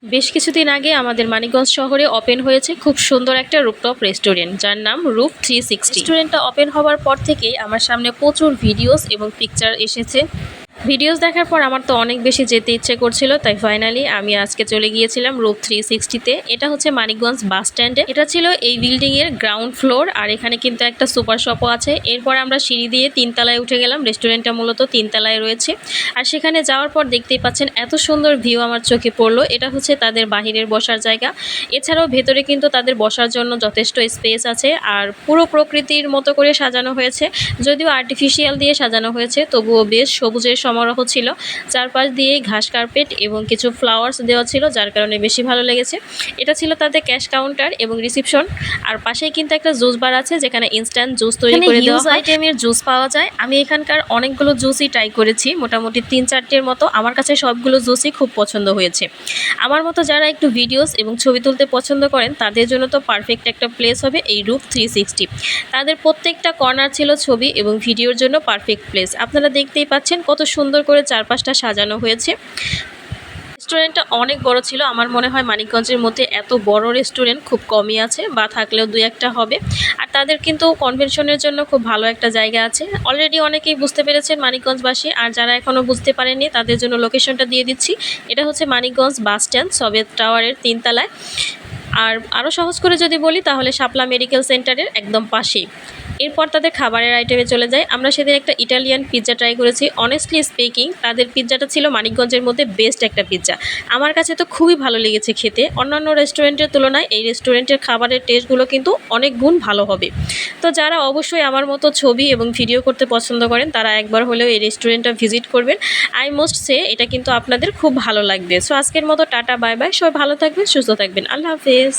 বেশ কিছুদিন আগে আমাদের মানিকগঞ্জ শহরে ওপেন হয়েছে খুব সুন্দর একটা রুফটপ রেস্টুরেন্ট, যার নাম রূপ 360। রেস্টুরেন্টটা ওপেন হওয়ার পর থেকেই আমার সামনে প্রচুর ভিডিওস এবং পিকচার এসেছে। ভিডিওস দেখার পর আমার তো অনেক বেশি যেতে ইচ্ছে করছিল, তাই ফাইনালি আমি আজকে চলে গিয়েছিলাম রূপ 360-তে। এটা হচ্ছে মানিকগঞ্জ বাস স্ট্যান্ডে। এটা ছিল এই বিল্ডিংয়ের গ্রাউন্ড ফ্লোর, আর এখানে কিন্তু একটা সুপার শপও আছে। এরপর আমরা সিঁড়ি দিয়ে 3তলায় উঠে গেলাম। রেস্টুরেন্টটা মূলত 3তলায় রয়েছে, আর সেখানে যাওয়ার পর দেখতেই পাচ্ছেন এত সুন্দর ভিউ আমার চোখে পড়লো। এটা হচ্ছে তাদের বাহিরের বসার জায়গা। এছাড়াও ভেতরে কিন্তু তাদের বসার জন্য যথেষ্ট স্পেস আছে, আর পুরো প্রকৃতির মতো করে সাজানো হয়েছে। যদিও আর্টিফিশিয়াল দিয়ে সাজানো হয়েছে, তবুও বেশ সবুজের সমারোহ ছিল। চারপাশ দিয়ে ঘাস কার্পেট এবং কিছু ফ্লাওয়ার্স দেওয়া ছিল, যার কারণে বেশি ভালো লেগেছে। এটা ছিল তাদের ক্যাশ কাউন্টার এবং রিসিপশন। আর পাশেই কিন্তু একটা জুস বার আছে, যেখানে ইনস্ট্যান্ট জুস তৈরি করে দেওয়া হয়। আইটেমের জুস পাওয়া যায়। আমি এখানকার অনেকগুলো জুসই ট্রাই করেছি, মোটামুটি 3-4টের মতো। আমার কাছে সবগুলো জুসই খুব পছন্দ হয়েছে। আমার মতো যারা একটু ভিডিওস এবং ছবি তুলতে পছন্দ করেন, তাদের জন্য তো পারফেক্ট একটা প্লেস হবে এই রূপ 360। তাদের প্রত্যেকটা কর্নার ছিল ছবি এবং ভিডিওর জন্য পারফেক্ট প্লেস। আপনারা দেখতেই পাচ্ছেন কত সুন্দর করে চারপাশটা সাজানো হয়েছে। রেস্টুরেন্টটা অনেক বড় ছিল। আমার মনে হয় মানিকগঞ্জের মধ্যে এত বড় রেস্টুরেন্ট খুব কমই আছে, বা থাকলেও 2-1টা হবে। আর তাদের কিন্তু কনভেনশনের জন্য খুব ভালো একটা জায়গা আছে। অলরেডি অনেকেই বুঝতে পেরেছেন মানিকগঞ্জবাসী, আর যারা এখনও বুঝতে পারেননি তাদের জন্য লোকেশনটা দিয়ে দিচ্ছি। এটা হচ্ছে মানিকগঞ্জ বাস স্ট্যান্ড, সবেত টাওয়ারের 3তলায়। আর আরও সহজ করে যদি বলি, তাহলে শাপলা মেডিকেল সেন্টারের একদম পাশেই। এরপর তাদের খাবারের আইটেমে চলে যায়। আমরা সেদিন একটা ইটালিয়ান পিৎজা ট্রাই করেছি। অনেস্টলি স্পিকিং, তাদের পিৎজাটা ছিল মানিকগঞ্জের মধ্যে বেস্ট একটা পিৎজা। আমার কাছে তো খুবই ভালো লেগেছে খেতে। অন্যান্য রেস্টুরেন্টের তুলনায় এই রেস্টুরেন্টের খাবারের টেস্টগুলো কিন্তু অনেক গুণ ভালো হবে। তো যারা অবশ্যই আমার মতো ছবি এবং ভিডিও করতে পছন্দ করেন, তারা একবার হলেও এই রেস্টুরেন্টটা ভিজিট করবেন। আই মোস্ট সে এটা কিন্তু আপনাদের খুব ভালো লাগবে। সো আজকের মতো টাটা, বাই বাই। সবাই ভালো থাকবেন, সুস্থ থাকবেন। আল্লাহ হাফেজ।